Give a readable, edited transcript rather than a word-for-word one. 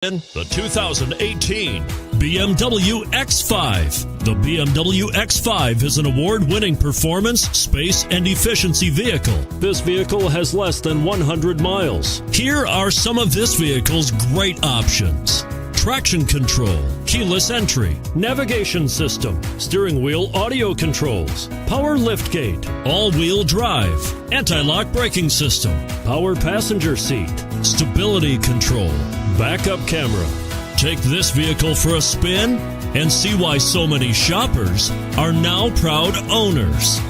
The 2018 BMW X5. The BMW X5 is an award-winning performance, space, and efficiency vehicle. This vehicle has less than 100 miles. Here are some of this vehicle's great options: traction control, keyless entry, navigation system, steering wheel audio controls, power liftgate, all-wheel drive, anti-lock braking system, power passenger seat, stability control, backup camera. Take this vehicle for a spin and see why so many shoppers are now proud owners.